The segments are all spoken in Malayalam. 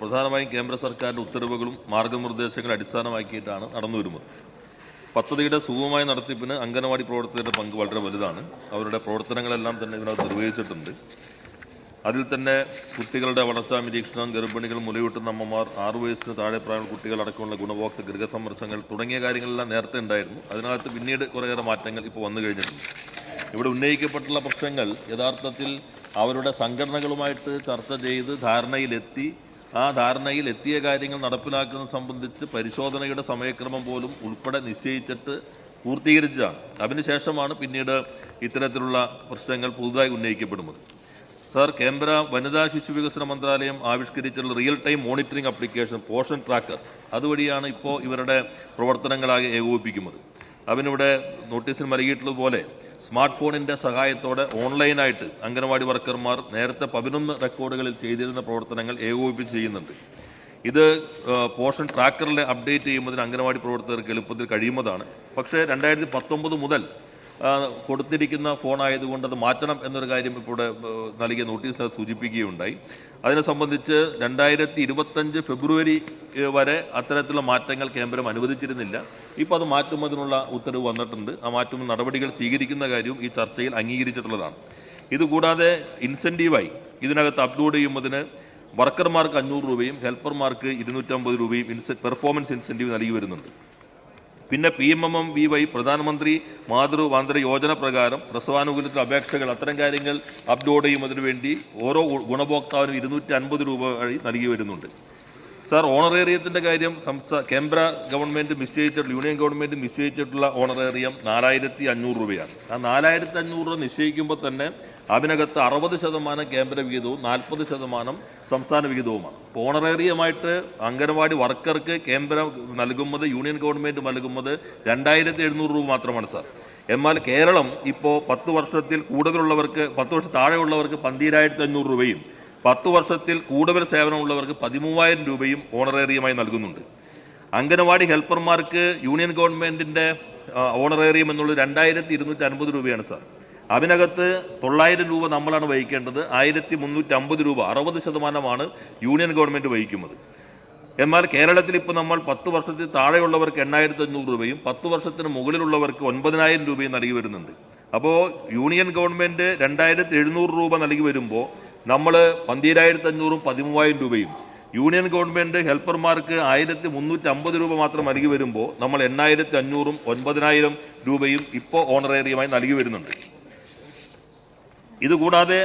പ്രധാനമായും കേന്ദ്ര സർക്കാരിൻ്റെ ഉത്തരവുകളും മാർഗനിർദ്ദേശങ്ങളും അടിസ്ഥാനമാക്കിയിട്ടാണ് നടന്നു വരുന്നത്. പദ്ധതിയുടെ സുഗമമായ നടത്തിപ്പിന് അംഗനവാടി പ്രവർത്തകരുടെ പങ്ക് വളരെ വലുതാണ്. അവരുടെ പ്രവർത്തനങ്ങളെല്ലാം തന്നെ ഇതിനകത്ത് നിർവഹിച്ചിട്ടുണ്ട്. അതിൽ തന്നെ കുട്ടികളുടെ വളർച്ചാ നിരീക്ഷണം, ഗർഭിണികൾ, മുലയൂട്ടുന്ന അമ്മമാർ, 6 വയസ്സിന് താഴെ പ്രായമുള്ള കുട്ടികളടക്കമുള്ള ഗുണഭോക്തൃ ഗൃഹസന്ദർശനങ്ങൾ തുടങ്ങിയ കാര്യങ്ങളെല്ലാം നേരത്തെ ഉണ്ടായിരുന്നു. അതിനകത്ത് പിന്നീട് കുറേയേറെ മാറ്റങ്ങൾ ഇപ്പോൾ വന്നു കഴിഞ്ഞിട്ടുണ്ട്. ഇവിടെ ഉന്നയിക്കപ്പെട്ടുള്ള പ്രശ്നങ്ങൾ യഥാർത്ഥത്തിൽ അവരുടെ സംഘടനകളുമായിട്ട് ചർച്ച ചെയ്ത് ധാരണയിലെത്തി, ആ ധാരണയിൽ എത്തിയ കാര്യങ്ങൾ നടപ്പിലാക്കുന്നത് സംബന്ധിച്ച് പരിശോധനയുടെ സമയക്രമം പോലും ഉൾപ്പെടെ നിശ്ചയിച്ചിട്ട് പൂർത്തീകരിച്ചതാണ്. അതിനുശേഷമാണ് പിന്നീട് ഇത്തരത്തിലുള്ള പ്രശ്നങ്ങൾ പുതുതായി ഉന്നയിക്കപ്പെടുന്നത്. സർ, കേന്ദ്ര വനിതാ ശിശു വികസന മന്ത്രാലയം ആവിഷ്കരിച്ചിട്ടുള്ള real time monitoring application Poshan tracker, അതുവഴിയാണ് ഇപ്പോൾ ഇവരുടെ പ്രവർത്തനങ്ങളാകെ ഏകോപിപ്പിക്കുന്നത്. അവനിവിടെ നോട്ടീസിൽ നൽകിയിട്ടുള്ളതുപോലെ സ്മാർട്ട് ഫോണിൻ്റെ സഹായത്തോടെ ഓൺലൈനായിട്ട് അംഗനവാടി വർക്കർമാർ നേരത്തെ 11 റെക്കോർഡുകളിൽ ചെയ്തിരുന്ന പ്രവർത്തനങ്ങൾ ഏകോപിപ്പിച്ച് ചെയ്യുന്നുണ്ട്. ഇത് പോഷൻ ട്രാക്കറിൽ അപ്ഡേറ്റ് ചെയ്യുന്നതിന് അംഗനവാടി പ്രവർത്തകർക്ക് എളുപ്പത്തിൽ കഴിയുന്നതാണ്. പക്ഷേ 2019 മുതൽ കൊടുത്തിരിക്കുന്ന ഫോണായതുകൊണ്ട് അത് മാറ്റണം എന്നൊരു കാര്യം ഇപ്പോൾ നൽകിയ നോട്ടീസിനകത്ത് സൂചിപ്പിക്കുകയുണ്ടായി. അതിനെ സംബന്ധിച്ച് 2025 ഫെബ്രുവരി വരെ അത്തരത്തിലുള്ള മാറ്റങ്ങൾ കേന്ദ്രം അനുവദിച്ചിരുന്നില്ല. ഇപ്പോൾ അത് മാറ്റുന്നതിനുള്ള ഉത്തരവ് വന്നിട്ടുണ്ട്. ആ മാറ്റുന്ന നടപടികൾ സ്വീകരിക്കുന്ന കാര്യവും ഈ ചർച്ചയിൽ അംഗീകരിച്ചിട്ടുള്ളതാണ്. ഇതുകൂടാതെ ഇൻസെൻറ്റീവായി ഇതിനകത്ത് അപ്ലോഡ് ചെയ്യുന്നതിന് വർക്കർമാർക്ക് 500 രൂപയും ഹെൽപ്പർമാർക്ക് 250 രൂപയും പെർഫോമൻസ് ഇൻസെൻറ്റീവ് നൽകി വരുന്നുണ്ട്. പിന്നെ PMMVY പ്രധാനമന്ത്രി മാതൃ യോജന പ്രകാരം പ്രസവാനുകൂലത്തിൽ അപേക്ഷകൾ, അത്തരം കാര്യങ്ങൾ അപ്ലോഡ് ചെയ്യുന്നതിന് വേണ്ടി ഓരോ ഗുണഭോക്താവിനും 250 രൂപ വഴി നൽകി വരുന്നുണ്ട്. സാർ, ഓണറേറിയത്തിൻ്റെ കാര്യം കേന്ദ്ര ഗവൺമെൻറ് നിശ്ചയിച്ചിട്ടുള്ള, യൂണിയൻ ഗവൺമെൻറ് നിശ്ചയിച്ചിട്ടുള്ള ഓണറേറിയം 4500 രൂപയാണ്. ആ 4500 രൂപ നിശ്ചയിക്കുമ്പോൾ തന്നെ അതിനകത്ത് 60% കേന്ദ്ര വിഹിതവും 40% സംസ്ഥാന വിഹിതവുമാണ്. ഓണറേറിയമായിട്ട് അംഗനവാടി വർക്കർക്ക് കേന്ദ്രം നൽകുന്നത്, യൂണിയൻ ഗവൺമെൻറ് നൽകുന്നത് 2700 രൂപ മാത്രമാണ് സാർ. എന്നാൽ കേരളം ഇപ്പോൾ 10 വർഷത്തിൽ കൂടുതലുള്ളവർക്ക്, 10 വർഷം താഴെയുള്ളവർക്ക് 12500 രൂപയും 10 വർഷത്തിൽ കൂടുതൽ സേവനമുള്ളവർക്ക് 13000 രൂപയും ഓണറേറിയമായി നൽകുന്നുണ്ട്. അംഗനവാടി ഹെൽപ്പർമാർക്ക് യൂണിയൻ ഗവൺമെൻറ്റിൻ്റെ ഓണറേറിയം എന്നുള്ളത് 2250 രൂപയാണ് സാർ. അതിനകത്ത് 900 രൂപ നമ്മളാണ് വഹിക്കേണ്ടത്. 1350 രൂപ, 60% യൂണിയൻ ഗവൺമെൻറ് വഹിക്കുന്നത്. എന്നാൽ കേരളത്തിൽ ഇപ്പോൾ നമ്മൾ 10 വർഷത്തിൽ താഴെയുള്ളവർക്ക് 8500 രൂപയും 10 വർഷത്തിന് മുകളിലുള്ളവർക്ക് 9000 രൂപയും നൽകി വരുന്നുണ്ട്. അപ്പോൾ യൂണിയൻ ഗവൺമെൻറ് 2700 രൂപ നൽകി വരുമ്പോൾ നമ്മൾ 12500 13,000 രൂപയും, യൂണിയൻ ഗവൺമെൻറ് ഹെൽപ്പർമാർക്ക് 1350 രൂപ മാത്രം നൽകി വരുമ്പോൾ നമ്മൾ 8500 9000 രൂപയും ഇപ്പോൾ ഓണറേറിയമായി നൽകി വരുന്നുണ്ട്. ഇതുകൂടാതെ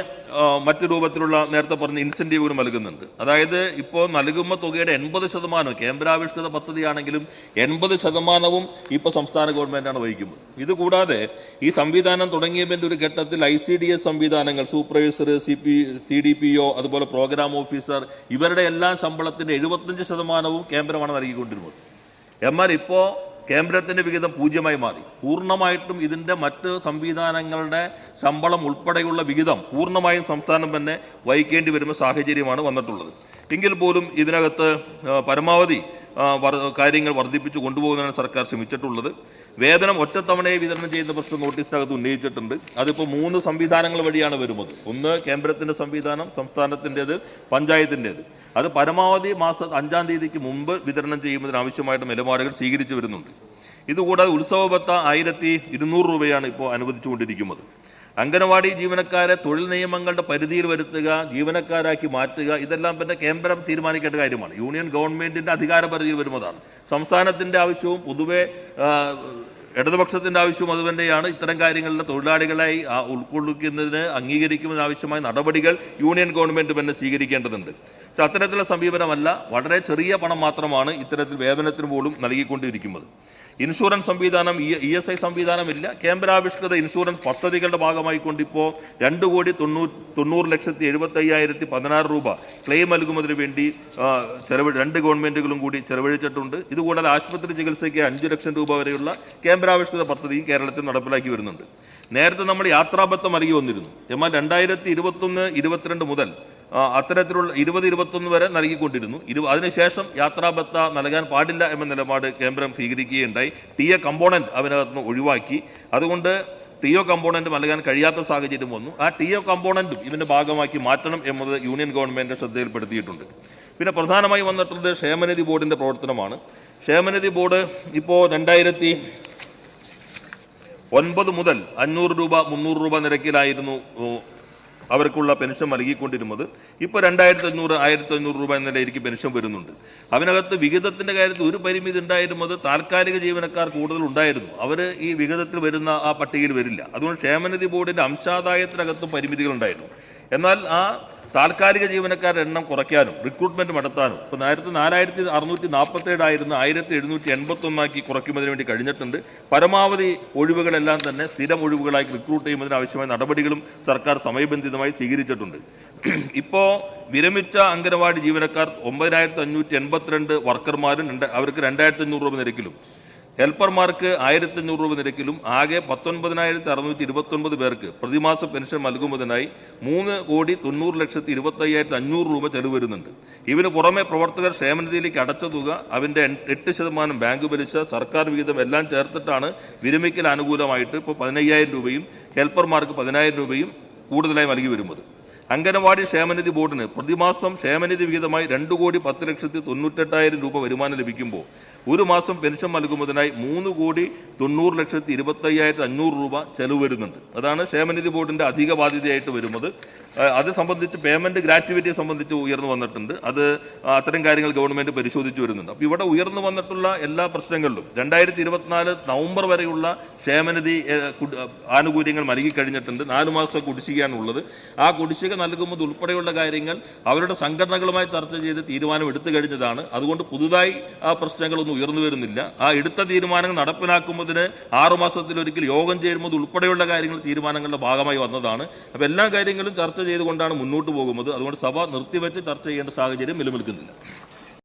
മറ്റു രൂപത്തിലുള്ള നേരത്തെ പറഞ്ഞ ഇൻസെൻറ്റീവുകൾ നൽകുന്നുണ്ട്. അതായത് ഇപ്പോൾ നൽകുന്ന തുകയുടെ 80% കേന്ദ്രാവിഷ്കൃത പദ്ധതിയാണെങ്കിലും 80% ഇപ്പോൾ സംസ്ഥാന ഗവൺമെൻറ്റാണ് വഹിക്കുന്നത്. ഇതുകൂടാതെ ഈ സംവിധാനം തുടങ്ങിയതിൻ്റെ ഒരു ഘട്ടത്തിൽ ICDS സംവിധാനങ്ങൾ, സൂപ്പർവൈസർ, CDPO, അതുപോലെ പ്രോഗ്രാം ഓഫീസർ, ഇവരുടെ എല്ലാ ശമ്പളത്തിൻ്റെ 75% കേന്ദ്രമാണ് നൽകിക്കൊണ്ടിരുന്നത്. എന്നാൽ ഇപ്പോൾ കേന്ദ്രത്തിൻ്റെ വിഹിതം 0 മാറി. പൂർണ്ണമായിട്ടും ഇതിൻ്റെ മറ്റ് സംവിധാനങ്ങളുടെ ശമ്പളം ഉൾപ്പെടെയുള്ള വിഹിതം പൂർണ്ണമായും സംസ്ഥാനം തന്നെ വഹിക്കേണ്ടി വരുന്ന സാഹചര്യമാണ് വന്നിട്ടുള്ളത്. എങ്കിൽ പോലും ഇതിനകത്ത് പരമാവധി കാര്യങ്ങൾ വർദ്ധിപ്പിച്ചു കൊണ്ടുപോകുന്നതിനാണ് സർക്കാർ ശ്രമിച്ചിട്ടുള്ളത്. വേതനം ഒറ്റത്തവണയെ വിതരണം ചെയ്യുന്ന പ്രശ്നം നോട്ടീസിനകത്ത് ഉന്നയിച്ചിട്ടുണ്ട്. അതിപ്പോൾ 3 സംവിധാനങ്ങൾ വഴിയാണ് വരുന്നത്. ഒന്ന് കേന്ദ്രത്തിൻ്റെ സംവിധാനം, സംസ്ഥാനത്തിൻ്റേത്, പഞ്ചായത്തിൻ്റേത്. അത് പരമാവധി മാസം 5-ാം തീയതിക്ക് മുമ്പ് വിതരണം ചെയ്യുന്നതിന് ആവശ്യമായിട്ട് നിലപാടുകൾ സ്വീകരിച്ചു വരുന്നുണ്ട്. ഇതുകൂടാതെ ഉത്സവ ഭത്ത 1200 രൂപയാണ് ഇപ്പോൾ അനുവദിച്ചുകൊണ്ടിരിക്കുന്നത്. അംഗനവാടി ജീവനക്കാരെ തൊഴിൽ നിയമങ്ങളുടെ പരിധിയിൽ വരുത്തുക, ജീവനക്കാരാക്കി മാറ്റുക, ഇതെല്ലാം പിന്നെ കേന്ദ്രം തീരുമാനിക്കേണ്ട കാര്യമാണ്. യൂണിയൻ ഗവൺമെൻറ്റിൻ്റെ അധികാര പരിധിയിൽ വരുന്നതാണ്. സംസ്ഥാനത്തിൻ്റെ ആവശ്യവും പൊതുവെ ഇടതുപക്ഷത്തിൻ്റെ ആവശ്യവും അതുതന്നെയാണ്. ഇത്തരം കാര്യങ്ങളിൽ തൊഴിലാളികളായി ഉൾക്കൊള്ളിക്കുന്നതിന് അംഗീകരിക്കുന്നതിന് ആവശ്യമായ നടപടികൾ യൂണിയൻ ഗവൺമെൻറ് തന്നെ സ്വീകരിക്കേണ്ടതുണ്ട്. പക്ഷെ അത്തരത്തിലുള്ള സമീപനമല്ല. വളരെ ചെറിയ പണം മാത്രമാണ് ഇത്തരത്തിൽ വേതനത്തിന് പോലും നൽകിക്കൊണ്ടിരിക്കുന്നത്. ഇൻഷുറൻസ് സംവിധാനം, ESI സംവിധാനമില്ല. കേന്ദ്രാവിഷ്കൃത ഇൻഷുറൻസ് പദ്ധതികളുടെ ഭാഗമായിക്കൊണ്ടിപ്പോൾ 2,90,75,016 രൂപ ക്ലെയിം നൽകുന്നതിന് വേണ്ടി 2 ഗവൺമെൻറ്റുകളും കൂടി ചെലവഴിച്ചിട്ടുണ്ട്. ഇതുകൂടാതെ ആശുപത്രി ചികിത്സയ്ക്ക് 5 ലക്ഷം രൂപ വരെയുള്ള കേന്ദ്രാവിഷ്കൃത പദ്ധതിയും കേരളത്തിൽ നടപ്പിലാക്കി വരുന്നുണ്ട്. നേരത്തെ നമ്മൾ യാത്രാബത്തം നൽകി വന്നിരുന്നു. എന്നാൽ 2021-22 മുതൽ അത്തരത്തിലുള്ള 2021 വരെ നൽകിക്കൊണ്ടിരുന്നു. അതിനുശേഷം യാത്രാബത്ത നൽകാൻ പാടില്ല എന്ന നിലപാട് കേന്ദ്രം സ്വീകരിക്കുകയുണ്ടായി. TA കമ്പോണന്റ് അതിനകത്ത് നിന്ന് ഒഴിവാക്കി. അതുകൊണ്ട് TO കമ്പോണന്റ് നൽകാൻ കഴിയാത്ത സാഹചര്യം വന്നു. ആ TO കമ്പോണന്റും ഇതിന്റെ ഭാഗമാക്കി മാറ്റണം എന്നത് യൂണിയൻ ഗവൺമെന്റ് ശ്രദ്ധയിൽപ്പെടുത്തിയിട്ടുണ്ട്. പിന്നെ പ്രധാനമായി വന്നിട്ടുള്ളത് ക്ഷേമനിധി ബോർഡിന്റെ പ്രവർത്തനമാണ്. ക്ഷേമനിധി ബോർഡ് ഇപ്പോൾ 2009 മുതൽ 500 രൂപ 300 രൂപ നിരക്കിലായിരുന്നു അവർക്കുള്ള പെൻഷൻ നൽകിക്കൊണ്ടിരുന്നത്. ഇപ്പോൾ 2500 1500 രൂപ എന്ന നിലയിലേക്ക് പെൻഷൻ വരുന്നുണ്ട്. അതിനകത്ത് വിഹിതത്തിന്റെ കാര്യത്തിൽ ഒരു പരിമിതി ഉണ്ടായിരുന്നത് താൽക്കാലിക ജീവനക്കാർ കൂടുതൽ ഉണ്ടായിരുന്നു. അവർ ഈ വിഹിതത്തിൽ വരുന്ന ആ പട്ടികയിൽ വരില്ല. അതുകൊണ്ട് ക്ഷേമനിധി ബോർഡിന്റെ അംശാദായത്തിനകത്ത് പരിമിതികൾ ഉണ്ടായിരുന്നു. എന്നാൽ ആ താൽക്കാലിക ജീവനക്കാരുടെ എണ്ണം കുറയ്ക്കാനും റിക്രൂട്ട്മെന്റ് നടത്താനും ഇപ്പോൾ നേരത്തെ 4647 ആയിരുന്നു 1781 കുറയ്ക്കുന്നതിന് വേണ്ടി കഴിഞ്ഞിട്ടുണ്ട്. പരമാവധി ഒഴിവുകളെല്ലാം തന്നെ സ്ഥിരം ഒഴിവുകളായി റിക്രൂട്ട് ചെയ്യുന്നതിന് ആവശ്യമായ നടപടികളും സർക്കാർ സമയബന്ധിതമായി സ്വീകരിച്ചിട്ടുണ്ട്. ഇപ്പോൾ വിരമിച്ച അംഗനവാടി ജീവനക്കാർ 9582 വർക്കർമാരും അവർക്ക് 2500 രൂപ നിരക്കിലും ഹെൽപ്പർമാർക്ക് 1500 രൂപ നിരക്കിലും ആകെ 19,629 പേർക്ക് പ്രതിമാസ പെൻഷൻ നൽകുന്നതിനായി 3,90,25,500 രൂപ ചെലവ് വരുന്നുണ്ട്. ഇതിന് പുറമെ പ്രവർത്തകർ ക്ഷേമനിധിയിലേക്ക് അടച്ച തുക അതിന്റെ 8% ബാങ്ക് പലിശ സർക്കാർ വിഹിതം എല്ലാം ചേർത്തിട്ടാണ് വിരമിക്കൽ അനുകൂലമായിട്ട് ഇപ്പോൾ 15,000 രൂപയും ഹെൽപ്പർമാർക്ക് 10,000 രൂപയും കൂടുതലായി നൽകി വരുന്നത്. അംഗനവാടി ക്ഷേമനിധി ബോർഡിന് പ്രതിമാസം ക്ഷേമനിധി വിഹിതമായി 2,10,98,000 രൂപ വരുമാനം ലഭിക്കുമ്പോൾ ഒരു മാസം പെൻഷൻ നൽകുന്നതിനായി 3,90,25,500 രൂപ ചെലവ് വരുന്നുണ്ട്. അതാണ് ക്ഷേമനിധി ബോർഡിന്റെ അധിക ബാധ്യതയായിട്ട് വരുന്നത്. അത് സംബന്ധിച്ച് പേയ്മെന്റ് ഗ്രാറ്റുവിറ്റിയെ സംബന്ധിച്ച് ഉയർന്നു വന്നിട്ടുണ്ട്. അത് അത്തരം കാര്യങ്ങൾ ഗവൺമെന്റ് പരിശോധിച്ചു വരുന്നുണ്ട്. അപ്പോൾ ഇവിടെ ഉയർന്നു വന്നിട്ടുള്ള എല്ലാ പ്രശ്നങ്ങളിലും 2024 നവംബർ വരെയുള്ള ക്ഷേമനിധി ആനുകൂല്യങ്ങൾ നൽകി കഴിഞ്ഞിട്ടുണ്ട്. 4 മാസം കുടിശ്ശികയാണുള്ളത്. ആ കുടിശ്ശിക നൽകുന്നത് ഉൾപ്പെടെയുള്ള കാര്യങ്ങൾ അവരുടെ സംഘടനകളുമായി ചർച്ച ചെയ്ത് തീരുമാനം എടുത്തു കഴിഞ്ഞതാണ്. അതുകൊണ്ട് പുതുതായി ആ പ്രശ്നങ്ങളൊന്നും ഉയർന്നു വരുന്നില്ല. ആ എടുത്ത തീരുമാനങ്ങൾ നടപ്പിലാക്കുന്നതിന് 6 മാസത്തിലൊരിക്കൽ യോഗം ചേരുന്നത് ഉൾപ്പെടെയുള്ള കാര്യങ്ങൾ തീരുമാനങ്ങളുടെ ഭാഗമായി വന്നതാണ്. അപ്പോൾ എല്ലാ കാര്യങ്ങളും ചർച്ച ചെയ്തുകൊണ്ടാണ് മുന്നോട്ട് പോകുന്നത്. അതുകൊണ്ട് സഭ നിർത്തിവെച്ച് ചർച്ച ചെയ്യേണ്ട സാഹചര്യം നിലനിൽക്കുന്നില്ല.